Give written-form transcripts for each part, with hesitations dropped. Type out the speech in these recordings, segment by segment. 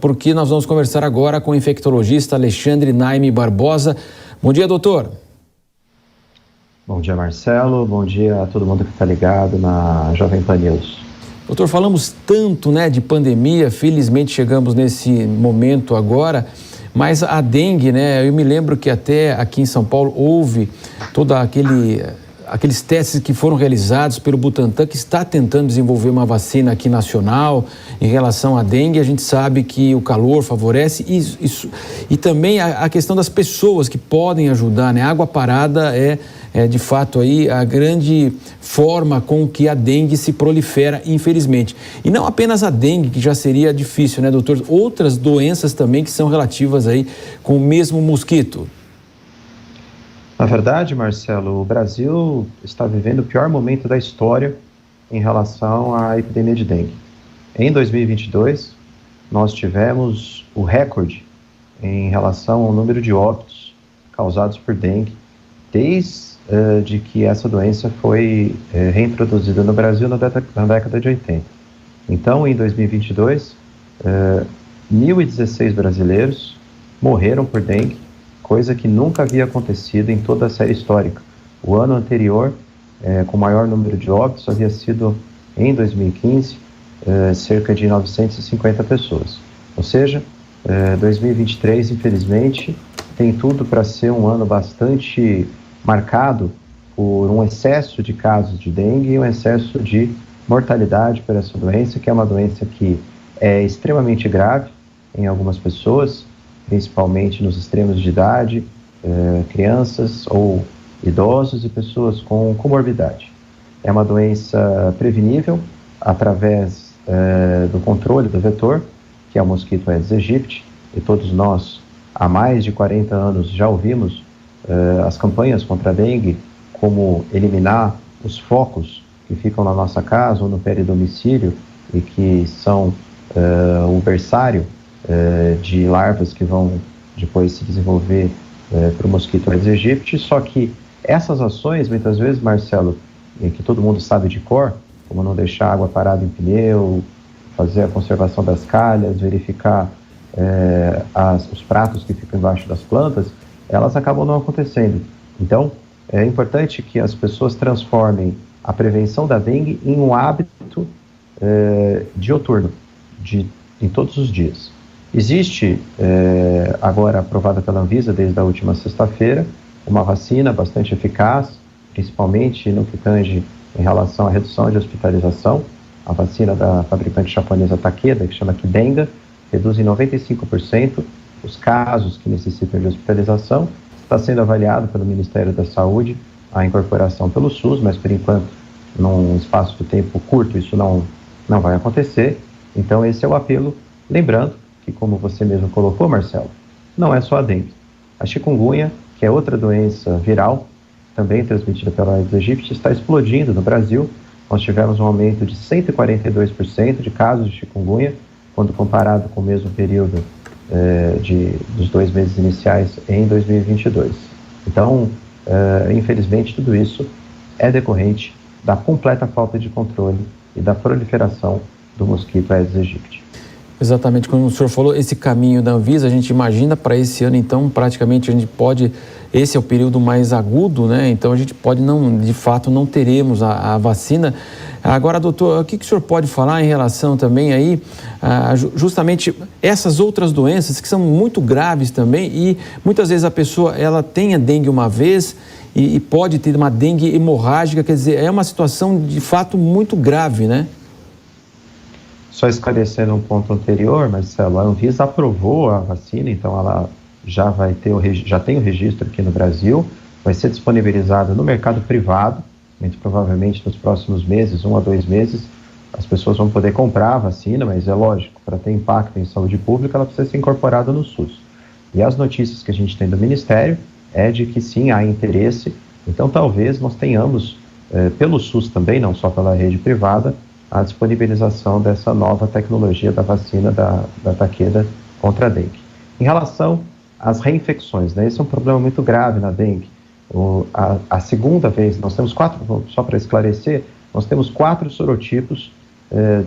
porque nós vamos conversar agora com o infectologista Alexandre Naime Barbosa. Bom dia, doutor. Bom dia, Marcelo. Bom dia a todo mundo que está ligado na Jovem Pan News. Doutor, falamos tanto, de pandemia, felizmente chegamos nesse momento agora, mas a dengue, eu me lembro que até aqui em São Paulo houve todo aqueles testes que foram realizados pelo Butantan, que está tentando desenvolver uma vacina aqui nacional em relação à dengue. A gente sabe que o calor favorece isso, e também a questão das pessoas que podem ajudar, A água parada é de fato aí a grande forma com que a dengue se prolifera, infelizmente. E não apenas a dengue, que já seria difícil, doutor? Outras doenças também que são relativas aí com o mesmo mosquito. Na verdade, Marcelo, o Brasil está vivendo o pior momento da história em relação à epidemia de dengue. Em 2022, nós tivemos o recorde em relação ao número de óbitos causados por dengue, desde que essa doença foi reintroduzida no Brasil na década de 80. Então, em 2022, 1.016 brasileiros morreram por dengue, coisa que nunca havia acontecido em toda a série histórica. O ano anterior, com maior número de óbitos, havia sido, em 2015, cerca de 950 pessoas. Ou seja, 2023, infelizmente, tem tudo para ser um ano bastante marcado por um excesso de casos de dengue e um excesso de mortalidade por essa doença, que é uma doença que é extremamente grave em algumas pessoas, principalmente nos extremos de idade, crianças ou idosos e pessoas com comorbidade. É uma doença prevenível através do controle do vetor, que é o mosquito Aedes aegypti, e todos nós, há mais de 40 anos, já ouvimos as campanhas contra a dengue, como eliminar os focos que ficam na nossa casa ou no peridomicílio e que são o berçário de larvas que vão depois se desenvolver para o mosquito Aedes aegypti. Só que essas ações, muitas vezes, Marcelo, que todo mundo sabe de cor, como não deixar água parada em pneu, fazer a conservação das calhas, verificar os pratos que ficam embaixo das plantas, elas acabam não acontecendo. Então, é importante que as pessoas transformem a prevenção da dengue em um hábito diuturno, em todos os dias. Existe, agora aprovada pela Anvisa desde a última sexta-feira, uma vacina bastante eficaz, principalmente no que tange em relação à redução de hospitalização. A vacina da fabricante japonesa Takeda, que chama Qdenga, reduz em 95% os casos que necessitam de hospitalização. Está sendo avaliado pelo Ministério da Saúde a incorporação pelo SUS, mas por enquanto, num espaço de tempo curto, isso não vai acontecer. Então esse é o apelo, lembrando que, como você mesmo colocou, Marcelo, não é só a dengue. A chikungunya, que é outra doença viral, também transmitida pela Aedes aegypti, está explodindo no Brasil. Nós tivemos um aumento de 142% de casos de chikungunya, quando comparado com o mesmo período dos 2 meses iniciais em 2022. Então, infelizmente, tudo isso é decorrente da completa falta de controle e da proliferação do mosquito Aedes aegypti. Exatamente, como o senhor falou, esse caminho da Anvisa, a gente imagina para esse ano, então, praticamente a gente pode, esse é o período mais agudo, então a gente pode de fato, não teremos a vacina. Agora, doutor, o que o senhor pode falar em relação também aí, justamente essas outras doenças que são muito graves também, e muitas vezes a pessoa, ela tem a dengue uma vez e pode ter uma dengue hemorrágica, quer dizer, é uma situação de fato muito grave, Só esclarecendo um ponto anterior, Marcelo, a Anvisa aprovou a vacina, então ela já tem o registro aqui no Brasil, vai ser disponibilizada no mercado privado, muito provavelmente nos próximos meses, 1 a 2 meses, as pessoas vão poder comprar a vacina, mas é lógico, para ter impacto em saúde pública, ela precisa ser incorporada no SUS. E as notícias que a gente tem do Ministério é de que sim, há interesse, então talvez nós tenhamos, pelo SUS também, não só pela rede privada, a disponibilização dessa nova tecnologia da vacina da Takeda contra a dengue. Em relação às reinfecções, esse é um problema muito grave na dengue. A segunda vez, nós temos 4, só para esclarecer, nós temos 4 sorotipos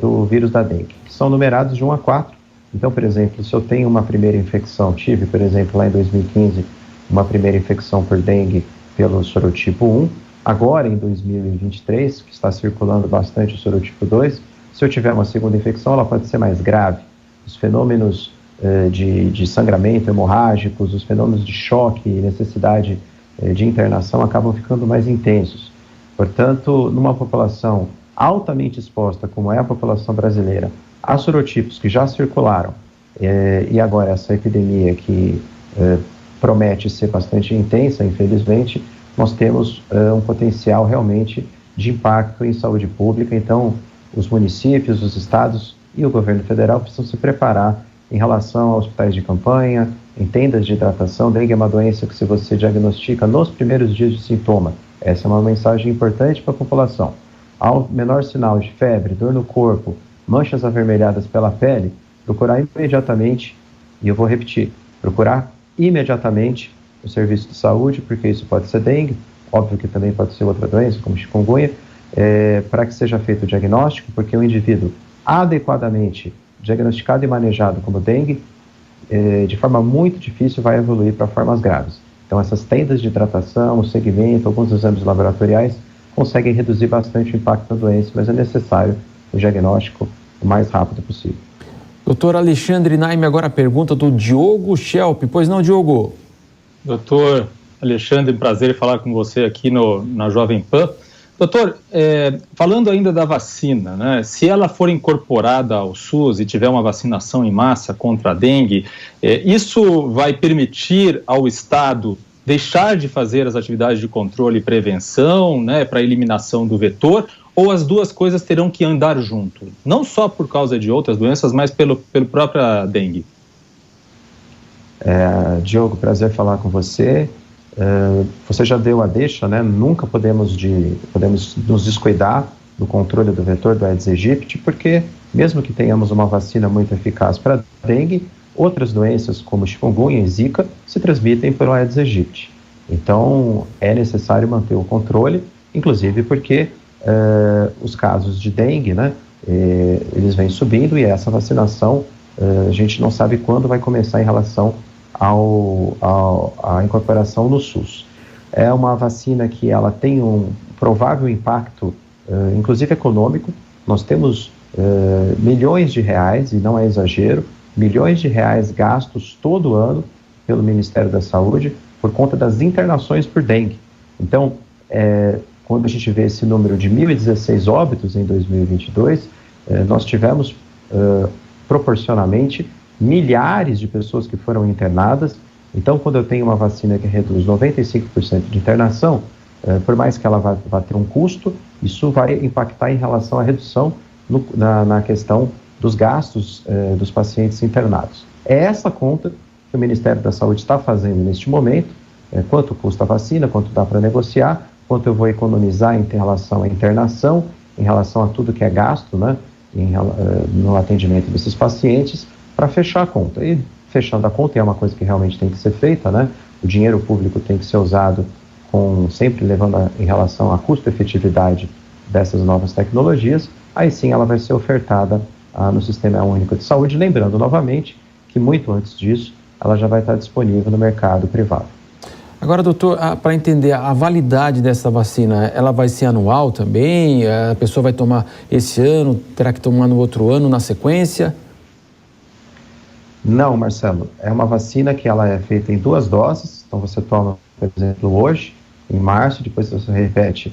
do vírus da dengue, que são numerados de 1 a 4, Então, por exemplo, se eu tenho uma primeira infecção, tive, por exemplo, lá em 2015, uma primeira infecção por dengue pelo sorotipo 1, agora em 2023, que está circulando bastante o sorotipo 2, se eu tiver uma segunda infecção, ela pode ser mais grave. Os fenômenos de sangramento hemorrágicos, os fenômenos de choque e necessidade de internação acabam ficando mais intensos. Portanto, numa população altamente exposta, como é a população brasileira, a sorotipos que já circularam, e agora essa epidemia que promete ser bastante intensa, infelizmente, nós temos um potencial realmente de impacto em saúde pública. Então, os municípios, os estados e o governo federal precisam se preparar em relação a hospitais de campanha, em tendas de hidratação. Dengue é uma doença que, se você diagnostica nos primeiros dias de sintoma, essa é uma mensagem importante para a população. Ao menor sinal de febre, dor no corpo, manchas avermelhadas pela pele, procurar imediatamente, e eu vou repetir, procurar imediatamente o serviço de saúde, porque isso pode ser dengue, óbvio que também pode ser outra doença, como chikungunya, para que seja feito o diagnóstico, porque o indivíduo adequadamente diagnosticado e manejado como dengue, de forma muito difícil vai evoluir para formas graves. Então, essas tendas de hidratação, o segmento, alguns exames laboratoriais conseguem reduzir bastante o impacto da doença, mas é necessário o diagnóstico o mais rápido possível. Doutor Alexandre Naime, agora a pergunta do Diogo Schelp. Pois não, Diogo? Doutor Alexandre, prazer em falar com você aqui na Jovem Pan. Doutor, falando ainda da vacina, né, se ela for incorporada ao SUS e tiver uma vacinação em massa contra a dengue, isso vai permitir ao Estado deixar de fazer as atividades de controle e prevenção, né, para a eliminação do vetor, ou as duas coisas terão que andar junto? Não só por causa de outras doenças, mas pelo própria dengue. Diogo, prazer falar com você. Você já deu a deixa, né? Nunca podemos nos descuidar do controle do vetor do Aedes aegypti, porque mesmo que tenhamos uma vacina muito eficaz para dengue, outras doenças como chikungunya e zika se transmitem pelo Aedes aegypti. Então, é necessário manter o controle, inclusive porque os casos de dengue, né, eles vêm subindo, e essa vacinação a gente não sabe quando vai começar em relação à incorporação no SUS. É uma vacina que ela tem um provável impacto, inclusive econômico. Nós temos milhões de reais, e não é exagero, milhões de reais gastos todo ano pelo Ministério da Saúde por conta das internações por dengue. Então, quando a gente vê esse número de 1.016 óbitos em 2022, nós tivemos proporcionalmente milhares de pessoas que foram internadas. Então, quando eu tenho uma vacina que reduz 95% de internação, por mais que ela vá ter um custo, isso vai impactar em relação à redução na questão dos gastos dos pacientes internados. É essa conta que o Ministério da Saúde está fazendo neste momento, quanto custa a vacina, quanto dá para negociar, quanto eu vou economizar em relação à internação, em relação a tudo que é gasto, né, no atendimento desses pacientes, para fechar a conta. E fechando a conta é uma coisa que realmente tem que ser feita, né? O dinheiro público tem que ser usado sempre levando em relação à custo-efetividade dessas novas tecnologias. Aí sim ela vai ser ofertada no Sistema Único de Saúde, lembrando novamente que muito antes disso ela já vai estar disponível no mercado privado. Agora, doutor, para entender a validade dessa vacina, ela vai ser anual também? A pessoa vai tomar esse ano, terá que tomar no outro ano, na sequência? Não, Marcelo. É uma vacina que ela é feita em 2 doses. Então, você toma, por exemplo, hoje, em março, depois você repete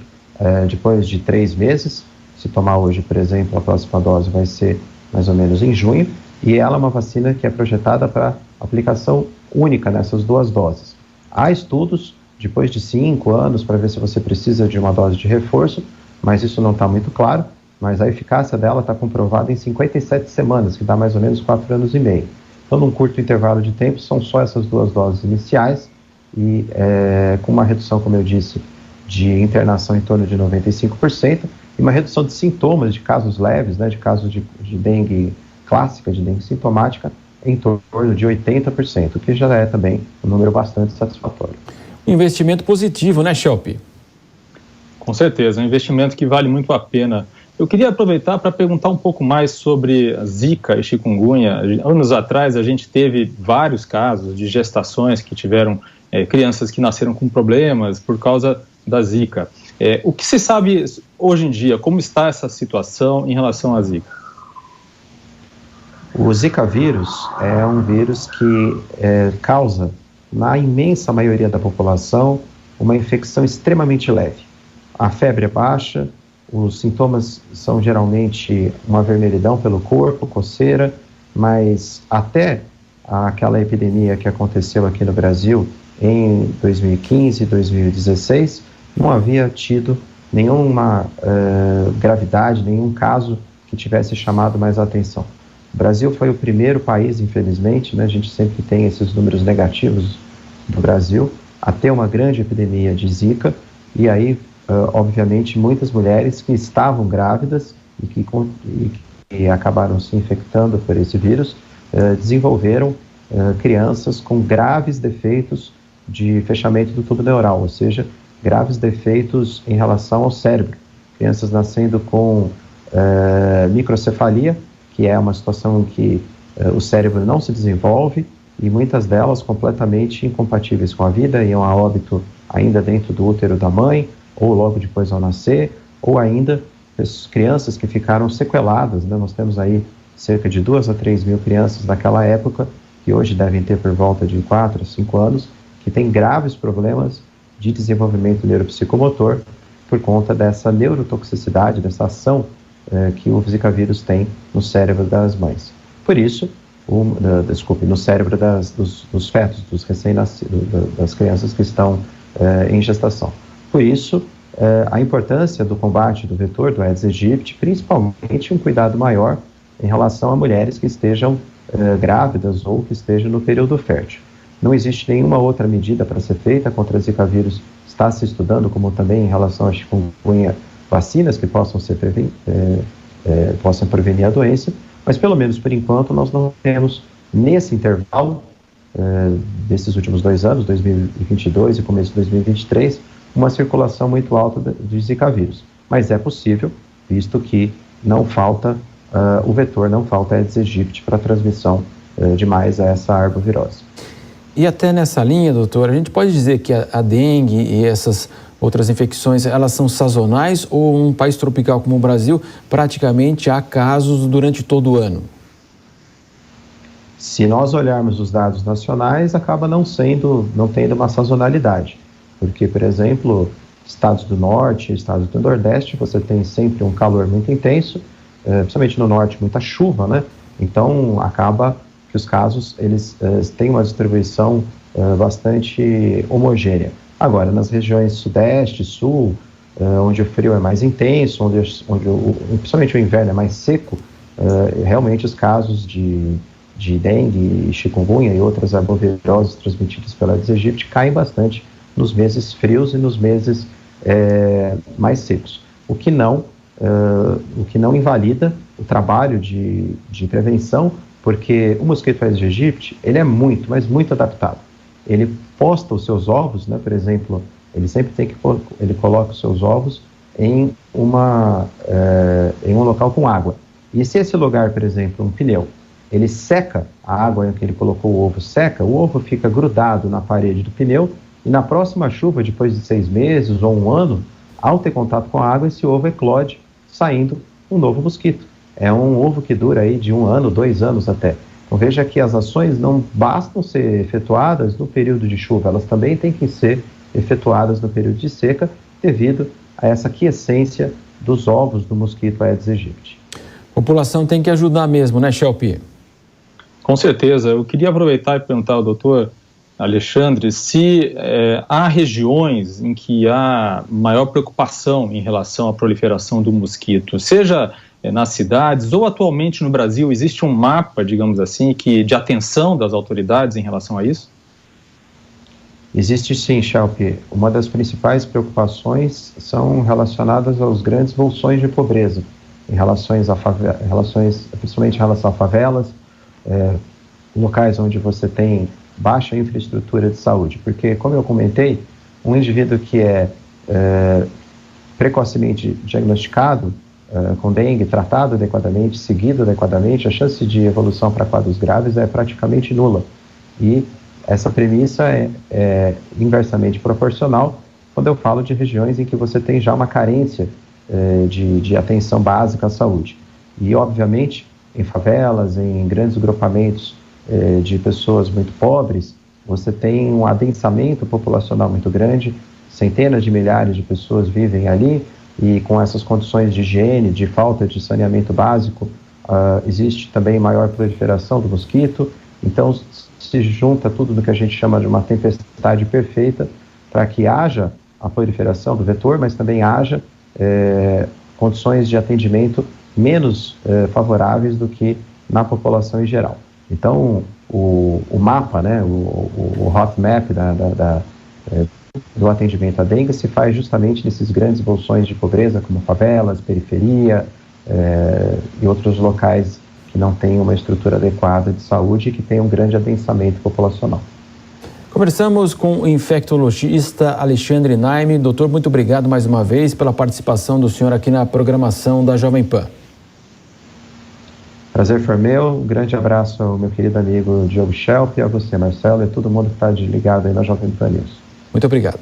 depois de 3 meses. Se tomar hoje, por exemplo, a próxima dose vai ser mais ou menos em junho. E ela é uma vacina que é projetada para aplicação única nessas 2 doses. Há estudos, depois de 5 anos, para ver se você precisa de uma dose de reforço, mas isso não está muito claro. Mas a eficácia dela está comprovada em 57 semanas, que dá mais ou menos 4 anos e meio. Então, num curto intervalo de tempo, são só essas 2 doses iniciais e com uma redução, como eu disse, de internação em torno de 95% e uma redução de sintomas de casos leves, né, de casos de dengue clássica, de dengue sintomática, em torno de 80%, o que já é também um número bastante satisfatório. Um investimento positivo, né, Schelp? Com certeza, um investimento que vale muito a pena Eu queria aproveitar para perguntar um pouco mais sobre a Zika e chikungunya. Anos atrás a gente teve vários casos de gestações que tiveram crianças que nasceram com problemas por causa da Zika. O que se sabe hoje em dia, como está essa situação em relação à Zika? O Zika vírus é um vírus que causa, na imensa maioria da população, uma infecção extremamente leve. A febre é baixa, os sintomas são geralmente uma vermelhidão pelo corpo, coceira, mas até aquela epidemia que aconteceu aqui no Brasil em 2015 e 2016, não havia tido nenhuma gravidade, nenhum caso que tivesse chamado mais a atenção. O Brasil foi o primeiro país, infelizmente, né, a gente sempre tem esses números negativos do Brasil, a ter uma grande epidemia de Zika, e aí, obviamente, muitas mulheres que estavam grávidas e que acabaram se infectando por esse vírus, desenvolveram crianças com graves defeitos de fechamento do tubo neural, ou seja, graves defeitos em relação ao cérebro. Crianças nascendo com microcefalia, que é uma situação em que o cérebro não se desenvolve, e muitas delas completamente incompatíveis com a vida, iam a óbito ainda dentro do útero da mãe, ou logo depois ao nascer, ou ainda crianças que ficaram sequeladas, né? Nós temos aí cerca de 2 a 3 mil crianças daquela época, que hoje devem ter por volta de 4 a 5 anos, que têm graves problemas de desenvolvimento neuropsicomotor por conta dessa neurotoxicidade, dessa ação que o Zika vírus tem no cérebro das mães. Por isso, no cérebro dos fetos, dos recém-nascidos, das crianças que estão em gestação. Por isso, a importância do combate do vetor, do Aedes aegypti, principalmente um cuidado maior em relação a mulheres que estejam grávidas ou que estejam no período fértil. Não existe nenhuma outra medida para ser feita contra o Zika vírus. Está se estudando, como também em relação a chikungunya, vacinas que possam prevenir a doença, mas pelo menos por enquanto nós não temos, nesse intervalo desses últimos 2 anos, 2022 e começo de 2023, uma circulação muito alta de Zika vírus. Mas é possível, visto que não falta o vetor, não falta Aedes aegypti para transmissão de mais a essa arbovirose. E até nessa linha, doutor, a gente pode dizer que a dengue e essas outras infecções, elas são sazonais, ou um país tropical como o Brasil, praticamente há casos durante todo o ano? Se nós olharmos os dados nacionais, acaba não tendo uma sazonalidade. Porque, por exemplo, estados do norte, estados do nordeste, você tem sempre um calor muito intenso, principalmente no norte, muita chuva, né? Então, acaba que os casos, eles têm uma distribuição bastante homogênea. Agora, nas regiões sudeste, sul, onde o frio é mais intenso, onde principalmente o inverno é mais seco, realmente os casos de dengue, chikungunya e outras arboviroses transmitidas pela Aedes aegypti caem bastante nos meses frios e nos meses mais secos. O que não invalida o trabalho de prevenção, porque o mosquito Aedes aegypti, ele é muito, mas muito adaptado. Ele posta os seus ovos, né, por exemplo, ele coloca os seus ovos em um local com água. E se esse lugar, por exemplo, um pneu, ele seca a água em que ele colocou o ovo fica grudado na parede do pneu, e na próxima chuva, depois de 6 meses ou 1 ano, ao ter contato com a água, esse ovo eclode, saindo um novo mosquito. É um ovo que dura aí de 1 ano, 2 anos até. Então veja que as ações não bastam ser efetuadas no período de chuva, elas também têm que ser efetuadas no período de seca, devido a essa quiescência dos ovos do mosquito Aedes aegypti. A população tem que ajudar mesmo, né, Chelpi? Com certeza. Eu queria aproveitar e perguntar ao doutor Alexandre se há regiões em que há maior preocupação em relação à proliferação do mosquito, seja nas cidades ou atualmente no Brasil. Existe um mapa, digamos assim, de atenção das autoridades em relação a isso? Existe sim, Chelpi. Uma das principais preocupações são relacionadas aos grandes bolsões de pobreza, principalmente em relação a favelas, locais onde você tem baixa infraestrutura de saúde. Porque, como eu comentei, um indivíduo que é precocemente diagnosticado, com dengue, tratado adequadamente, seguido adequadamente, a chance de evolução para quadros graves é praticamente nula. E essa premissa é inversamente proporcional quando eu falo de regiões em que você tem já uma carência de atenção básica à saúde. E, obviamente, em favelas, em grandes grupamentos de pessoas muito pobres, você tem um adensamento populacional muito grande, centenas de milhares de pessoas vivem ali, e com essas condições de higiene, de falta de saneamento básico, existe também maior proliferação do mosquito. Então, se junta tudo do que a gente chama de uma tempestade perfeita para que haja a proliferação do vetor, mas também haja condições de atendimento menos favoráveis do que na população em geral. Então, o mapa, né, o hot map do atendimento à dengue se faz justamente nesses grandes bolsões de pobreza, como favelas, periferia e outros locais que não têm uma estrutura adequada de saúde e que têm um grande adensamento populacional. Conversamos com o infectologista Alexandre Naime. Doutor, muito obrigado mais uma vez pela participação do senhor aqui na programação da Jovem Pan. Prazer foi meu. Um grande abraço ao meu querido amigo Diogo Schelp, a você, Marcelo, e a todo mundo que está ligado aí na Jovem Pan News. Muito obrigado.